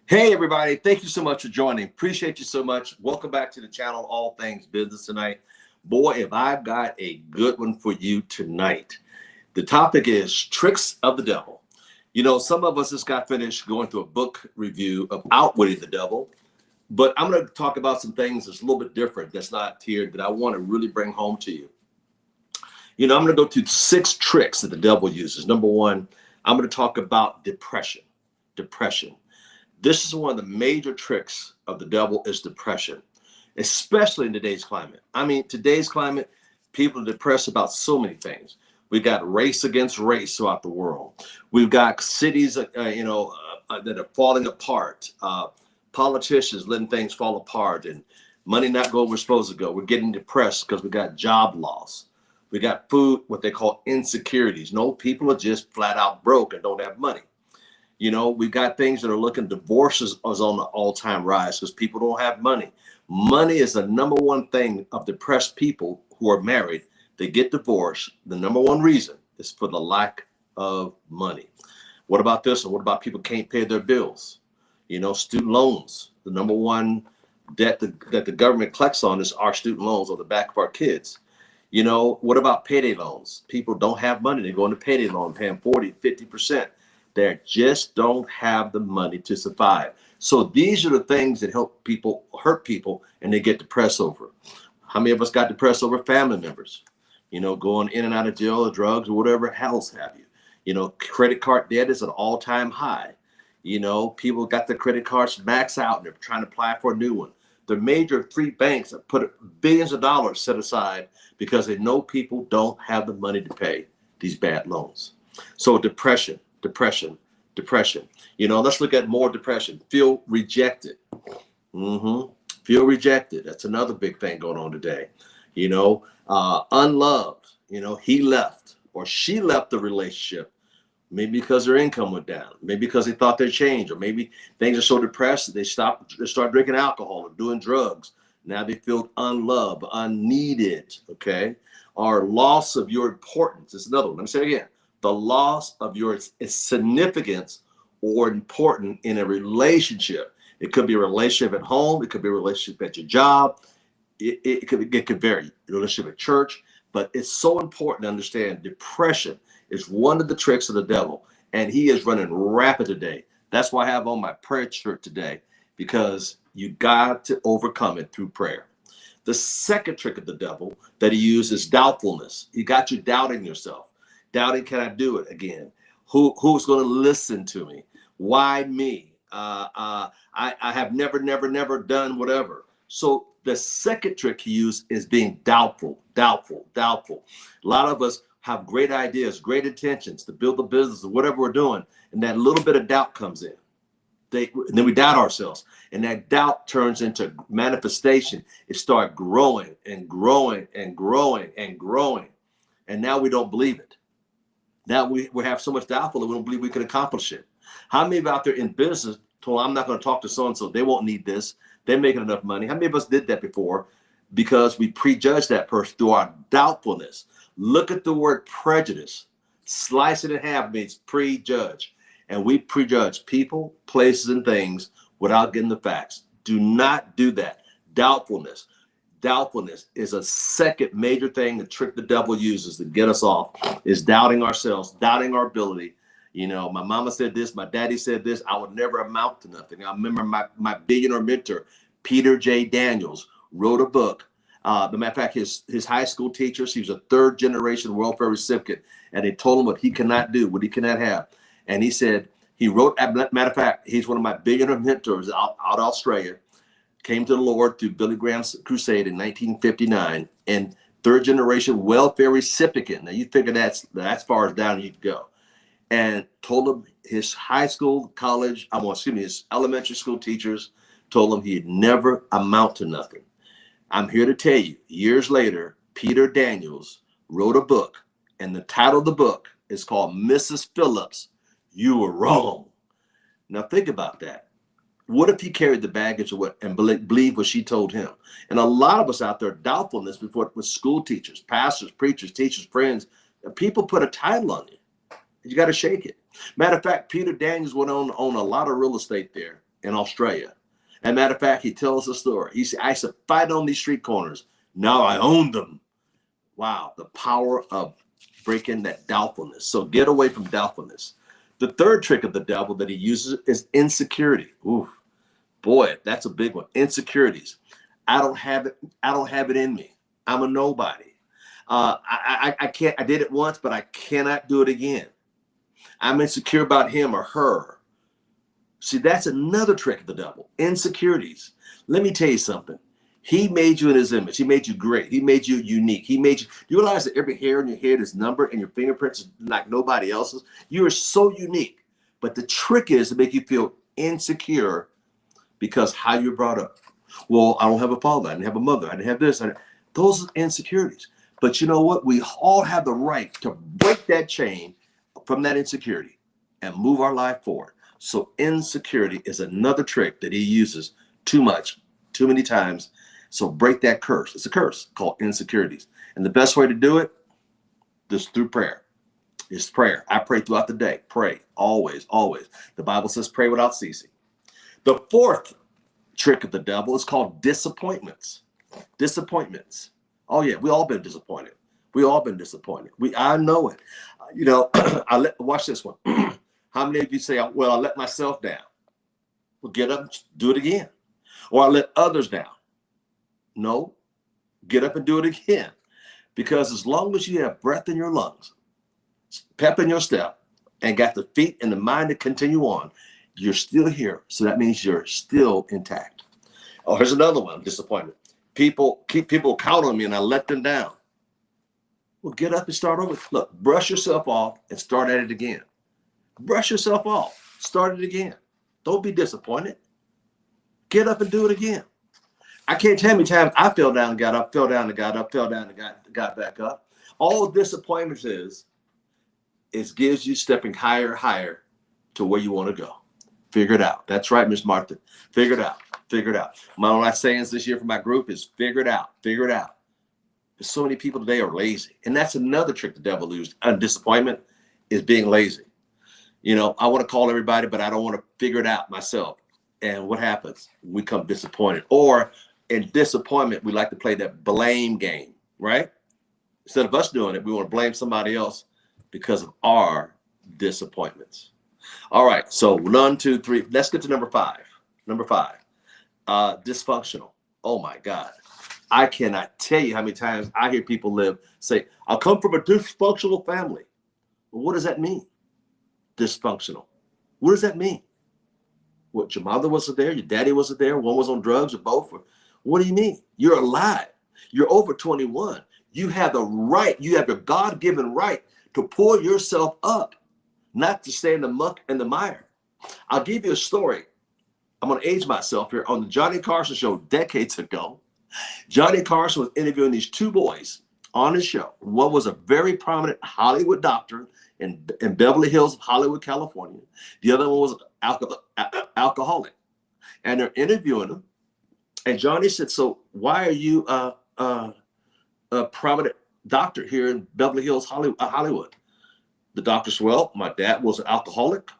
Hey, everybody. Thank you so much for joining. Appreciate you so much. Welcome back to the channel, All Things Business Tonight. Boy, if I've got a good one for you tonight. The topic is tricks of the devil. You know, some of us just got finished going through a book review of Outwitting the Devil, but I'm going to talk about some things that's a little bit different that's not here that I want to really bring home to you. You know, I'm going to go through 6 tricks that the devil uses. Number one, I'm going to talk about depression. Depression. This is one of the major tricks of the devil is depression, especially in today's climate. I mean, today's climate, people are depressed about so many things. We got race against race throughout the world. We've got cities, that are falling apart. Politicians letting things fall apart and money not go where it's supposed to go. We're getting depressed because we got job loss. We got food, what they call insecurities. No, people are just flat out broke and don't have money. You know, we've got things that are looking, divorces is on the all-time rise because people don't have money. Money is the number one thing of depressed people who are married. They get divorced. The number one reason is for the lack of money. What about this? And what about people can't pay their bills? You know, student loans. The number one debt that the government collects on is our student loans on the back of our kids. You know, what about payday loans? People don't have money. They go into payday loan, paying 40, 50%. They just don't have the money to survive. So these are the things that hurt people, and they get depressed over. How many of us got depressed over family members? You know, going in and out of jail or drugs or whatever else have you. You know, credit card debt is at an all-time high. You know, people got their credit cards max out and they're trying to apply for a new one. The major 3 banks have put billions of dollars set aside because they know people don't have the money to pay these bad loans. So depression. You know, let's look at more depression. Feel rejected. Feel rejected. That's another big thing going on today. You know, unloved. You know, he left or she left the relationship. Maybe because their income went down. Maybe because they thought they'd change. Or maybe things are so depressed that they start drinking alcohol or doing drugs. Now they feel unloved, unneeded. Okay. Or loss of your importance. It's another one. Let me say it again. The loss of your significance or important in a relationship. It could be a relationship at home. It could be a relationship at your job. It could vary. A relationship at church. But it's so important to understand depression is one of the tricks of the devil. And he is running rapid today. That's why I have on my prayer shirt today, because you got to overcome it through prayer. The second trick of the devil that he uses is doubtfulness. He got you doubting yourself. Doubting, can I do it again? Who's going to listen to me? Why me? I have never done whatever. So the second trick he used is being doubtful. A lot of us have great ideas, great intentions to build a business or whatever we're doing, and that little bit of doubt comes in. And then we doubt ourselves, and that doubt turns into manifestation. It starts growing and growing and growing and growing, and now we don't believe it. Now we have so much doubtful that we don't believe we can accomplish it. How many of you out there in business told, I'm not going to talk to so-and-so, they won't need this, they're making enough money? How many of us did that before because we prejudged that person through our doubtfulness? Look at the word prejudice. Slice it in half means prejudge. And we prejudge people, places, and things without getting the facts. Do not do that. Doubtfulness. Doubtfulness is a second major thing, the trick the devil uses to get us off, is doubting ourselves, doubting our ability. You know, my mama said this, my daddy said this, I would never amount to nothing. I remember my billionaire mentor, Peter J. Daniels, wrote a book. As a matter of fact, his high school teachers, he was a 3rd generation welfare recipient, and they told him what he cannot do, what he cannot have. And he said, he wrote, as a matter of fact, he's one of my billionaire mentors out of Australia. Came to the Lord through Billy Graham's crusade in 1959, and 3rd generation welfare recipient. Now you figure that's far as down you can go. And told him his high school, college, his elementary school teachers told him he'd never amount to nothing. I'm here to tell you, years later, Peter Daniels wrote a book, and the title of the book is called Mrs. Phillips, You Were Wrong. Now think about that. What if he carried the baggage of what and believed what she told him? And a lot of us out there, doubtfulness before with school teachers, pastors, preachers, teachers, friends, people put a title on you. You got to shake it. Matter of fact, Peter Daniels went on a lot of real estate there. in Australia. As a matter of fact, he tells a story. He said, I used to fight on these street corners. Now I own them. Wow, the power of breaking that doubtfulness. So get away from doubtfulness. The third trick of the devil that he uses is insecurity. Ooh, boy, that's a big one. Insecurities. I don't have it. I don't have it in me. I'm a nobody. I can't. I did it once, but I cannot do it again. I'm insecure about him or her. See, that's another trick of the devil. Insecurities. Let me tell you something. He made you in his image. He made you great. He made you unique. He made you. You realize that every hair in your head is numbered and your fingerprints is like nobody else's. You are so unique. But the trick is to make you feel insecure because how you're brought up. Well, I don't have a father. I didn't have a mother. I didn't have this. Those are insecurities. But you know what? We all have the right to break that chain from that insecurity and move our life forward. So insecurity is another trick that he uses too much, too many times. So break that curse. It's a curse called insecurities. And the best way to do it is through prayer. It's prayer. I pray throughout the day. Pray always, always. The Bible says pray without ceasing. The fourth trick of the devil is called disappointments. Disappointments. Oh yeah, we all been disappointed. We all been disappointed. I know it. You know, watch this one. How many of you say, well, I let myself down? Well, get up and do it again. Or I let others down. No, get up and do it again. Because as long as you have breath in your lungs, pep in your step, and got the feet and the mind to continue on, you're still here. So that means you're still intact. Oh, here's another one, disappointment. People count on me and I let them down. Well, get up and start over. Look, brush yourself off and start at it again. Brush yourself off. Start it again. Don't be disappointed. Get up and do it again. I can't tell you how many times I fell down and got up, fell down and got up, fell down and got back up. All disappointments is gives you stepping higher to where you want to go. Figure it out. That's right, Miss Martha. Figure it out. Figure it out. My last sayings this year for my group is figure it out. Figure it out. Because so many people today are lazy. And that's another trick the devil uses. Disappointment is being lazy. You know, I want to call everybody, but I don't want to figure it out myself. And what happens? We become disappointed. Or in disappointment, we like to play that blame game, right? Instead of us doing it, we want to blame somebody else because of our disappointments. All right, so 1, 2, 3. Let's get to number 5. Number 5, dysfunctional. Oh my God. I cannot tell you how many times I hear people say, I come from a dysfunctional family. Well, what does that mean? Dysfunctional. What does that mean? What, your mother wasn't there? Your daddy wasn't there? One was on drugs or both? What do you mean? You're alive. You're over 21. You have the right. You have your God-given right to pull yourself up, not to stay in the muck and the mire. I'll give you a story. I'm going to age myself here. On the Johnny Carson show decades ago, Johnny Carson was interviewing these two boys on his show. One was a very prominent Hollywood doctor in Beverly Hills, Hollywood, California. The other one was an alcoholic. And they're interviewing him. And Johnny said, so why are you a prominent doctor here in Beverly Hills, Hollywood? The doctor said, well, my dad was an alcoholic.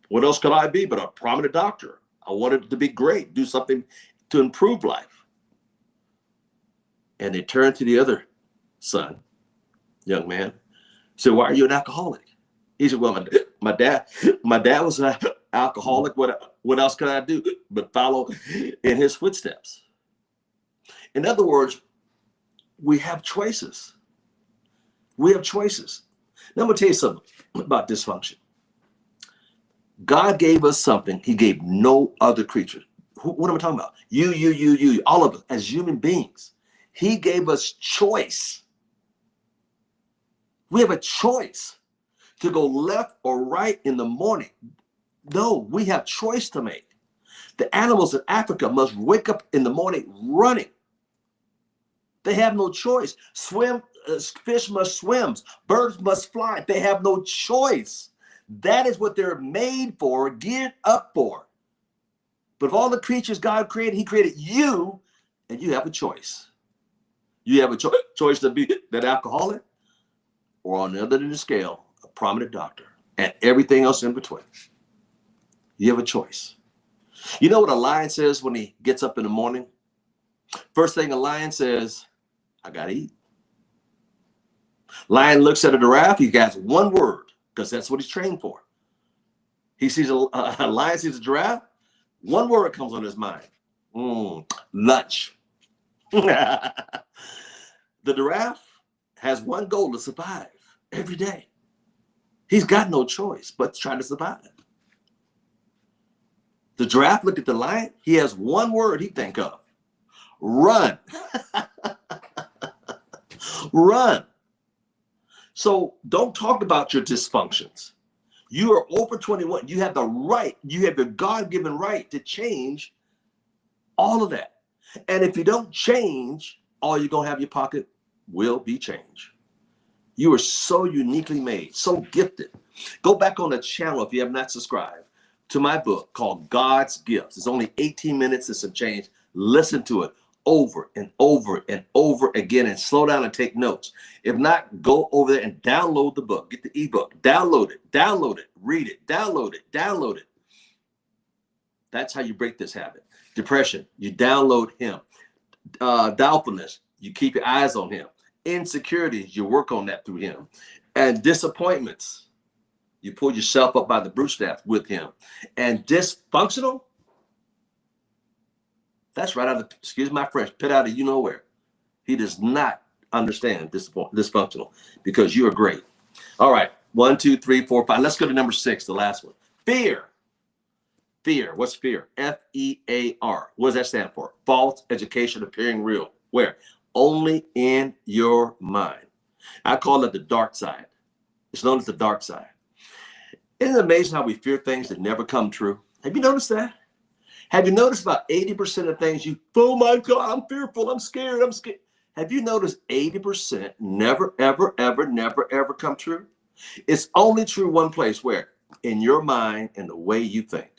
What else could I be but a prominent doctor? I wanted to be great, do something to improve life. And they turned to the other son, young man, said, why are you an alcoholic? He said, well, my dad was an alcoholic. What else could I do but follow in his footsteps? In other words, we have choices. We have choices. Now I'm going to tell you something about dysfunction. God gave us something he gave no other creature. What am I talking about? You, all of us as human beings. He gave us choice. We have a choice to go left or right in the morning. No, we have choice to make. The animals in Africa must wake up in the morning running. They have no choice. Fish must swim. Birds must fly. They have no choice. That is what they're made for, geared up for. But of all the creatures God created, he created you, and you have a choice. You have a choice to be that alcoholic, or on the other end of the scale, a prominent doctor, and everything else in between. You have a choice. You know what a lion says when he gets up in the morning? First thing a lion says, I gotta eat. Lion looks at a giraffe, he has one word, because that's what he's trained for. He sees a lion sees a giraffe, one word comes on his mind. Lunch. The giraffe has one goal: to survive every day. He's got no choice but to try to survive. The giraffe looked at the lion, he has one word he think of: run. Run. So don't talk about your dysfunctions. You are over 21. You have the right, you have the God-given right to change all of that. And if you don't change, all you're going to have in your pocket will be change. You are so uniquely made, so gifted. Go back on the channel if you have not subscribed to my book called God's Gifts. It's only 18 minutes and some change. Listen to it over and over and over again, and slow down and take notes. If not, go over there and download the book. Get the ebook, download it, read it, download it. That's how you break this habit. Depression, you download him. Doubtfulness, you keep your eyes on him. Insecurities, you work on that through him. And disappointments, you pull yourself up by the bootstraps with him. And dysfunctional, that's right out of, excuse my French, pit out of you know where. He does not understand dysfunctional, because you are great. All right, 1, 2, 3, 4, 5. Let's go to number 6, the last one. Fear. Fear. What's fear? F-E-A-R. What does that stand for? False education appearing real. Where? Only in your mind. I call it the dark side. It's known as the dark side. Isn't it amazing how we fear things that never come true? Have you noticed that? Have you noticed about 80% of things oh my God, I'm fearful, I'm scared. Have you noticed 80% never, ever, ever, never, ever come true? It's only true one place. Where? In your mind and the way you think.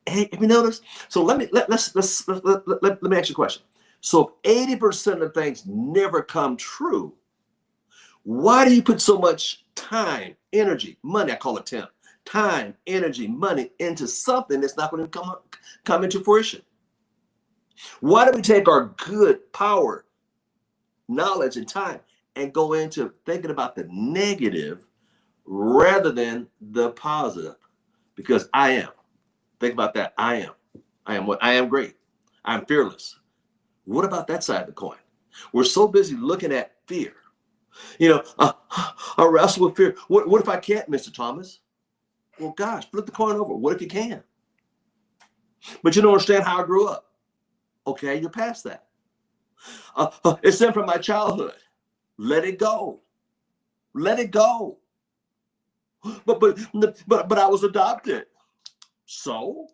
Hey, have you noticed? So let me ask you a question. So if 80% of things never come true, why do you put so much time, energy, money, I call it temp, time, energy, money into something that's not going to come into fruition? Why do we take our good power, knowledge, and time and go into thinking about the negative rather than the positive? Because I am. Think about that. I am. I am what? I am great. I'm fearless. What about that side of the coin? We're so busy looking at fear. You know, I wrestle with fear. What if I can't, Mr. Thomas? Well, gosh, flip the coin over. What if you can? But you don't understand how I grew up. Okay, you're past that. It's in from my childhood. Let it go. Let it go. But I was adopted. So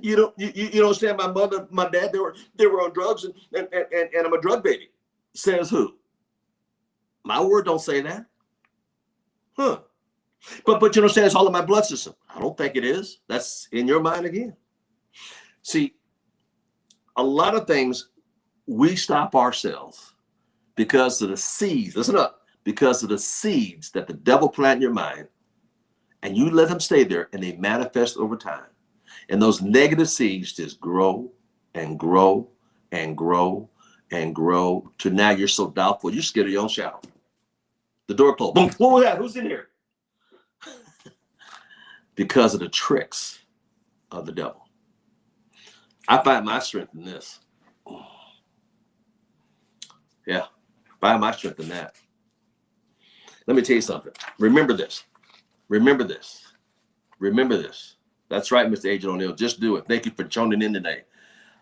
you don't understand. My mother, my dad, they were on drugs, and I'm a drug baby. Says who? My word don't say that. Huh. But you understand, it's all in my blood system. I don't think it is. That's in your mind again. See, a lot of things we stop ourselves because of the seeds. Listen up. Because of the seeds that the devil planted in your mind, and you let them stay there, and they manifest over time. And those negative seeds just grow and grow and grow and grow to now you're so doubtful, you're scared of your own shadow. The door closed. Boom. What was that? Who's in here? Because of the tricks of the devil. I find my strength in this. Yeah, I find my strength in that. Let me tell you something. Remember this. Remember this. Remember this. That's right, Mr. Agent O'Neill. Just do it. Thank you for tuning in today.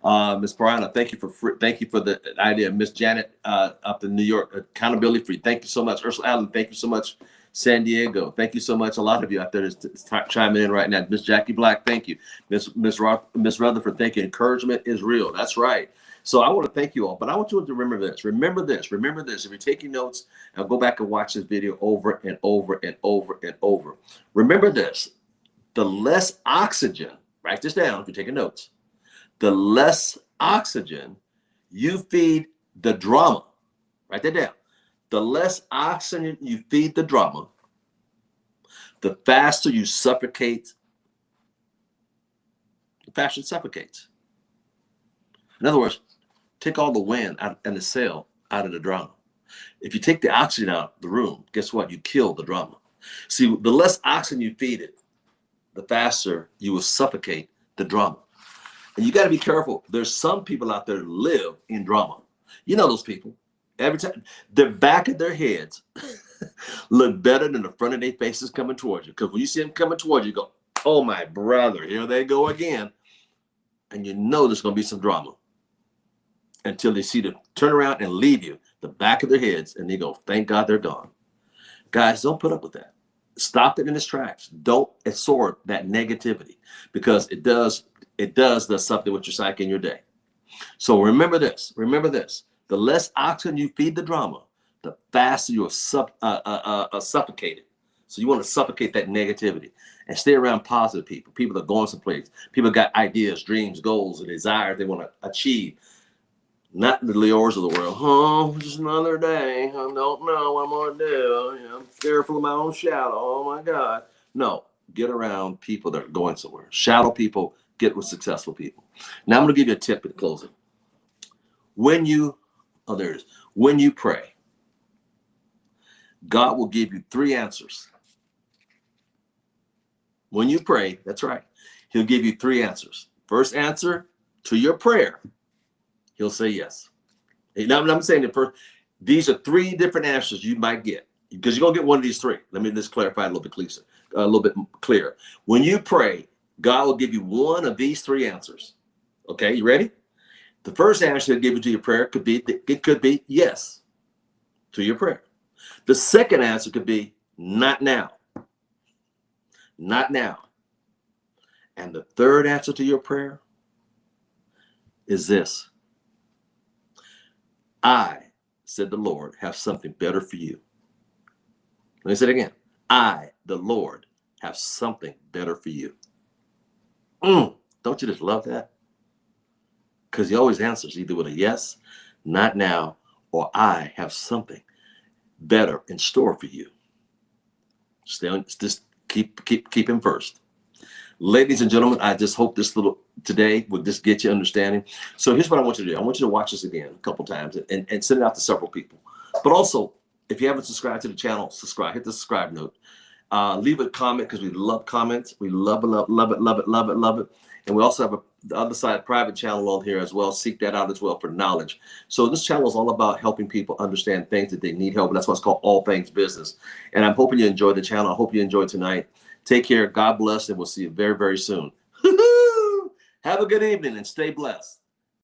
Ms. Brianna, thank you for the idea. Miss Janet up in New York, accountability free. Thank you so much. Ursula Allen, thank you so much. San Diego, thank you so much. A lot of you out there is chiming in right now. Miss Jackie Black, thank you. Miss Rutherford, thank you. Encouragement is real. That's right. So I want to thank you all, but I want you to remember this. Remember this. Remember this. If you're taking notes, I'll go back and watch this video over and over and over and over. Remember this. The less oxygen, write this down if you're taking notes. The less oxygen you feed the drama, write that down. The less oxygen you feed the drama, the faster you suffocate the faster it suffocates. In other words, take all the wind out and the sail out of the drama. If you take the oxygen out of the room, guess what? You kill the drama. See, the less oxygen you feed it, the faster you will suffocate the drama. And you got to be careful. There's some people out there that live in drama. You know those people. Every time the back of their heads look better than the front of their faces coming towards you. Because when you see them coming towards you, you go, oh my brother, here they go again. And you know there's going to be some drama until they see them turn around and leave you, the back of their heads, and they go, thank God they're gone. Guys, don't put up with that. Stop it in its tracks. Don't absorb that negativity, because it does something with your psyche in your day. So remember this. The less oxygen you feed the drama, the faster you are suffocated. So you want to suffocate that negativity and stay around positive people. People that are going someplace. People got ideas, dreams, goals, and desires they want to achieve. Not the Leors of the world. Oh, just another day. I don't know what I'm going to do. I'm fearful of my own shadow. Oh, my God. No, get around people that are going somewhere. Shadow people, get with successful people. Now, I'm going to give you a tip in closing. When you pray, God will give you 3 answers. When you pray, that's right, he'll give you 3 answers. First answer to your prayer, he'll say yes. Now, I'm saying that first, these are 3 different answers you might get, because you're going to get one of these 3. Let me just clarify a little bit clearer. When you pray, God will give you one of these 3 answers. Okay, you ready? The first answer he'll give you to your prayer could be yes to your prayer. The second answer could be not now. Not now. And the third answer to your prayer is this. I, said the Lord, have something better for you. Let me say it again. I, the Lord, have something better for you. Don't you just love that? Because he always answers either with a yes, not now, or I have something better in store for you. Just keep him first. Ladies and gentlemen, I just hope this little today would just get you understanding. So here's what I want you to do. I want you to watch this again a couple times and send it out to several people. But also, if you haven't subscribed to the channel, subscribe. Hit the subscribe note. Leave a comment, because we love comments. We love it. And we also have the other side private channel on here as well. Seek that out as well for knowledge. So this channel is all about helping people understand things that they need help. And that's why it's called All Things Business. And I'm hoping you enjoyed the channel. I hope you enjoyed tonight. Take care. God bless. And we'll see you very, very soon. Have a good evening and stay blessed.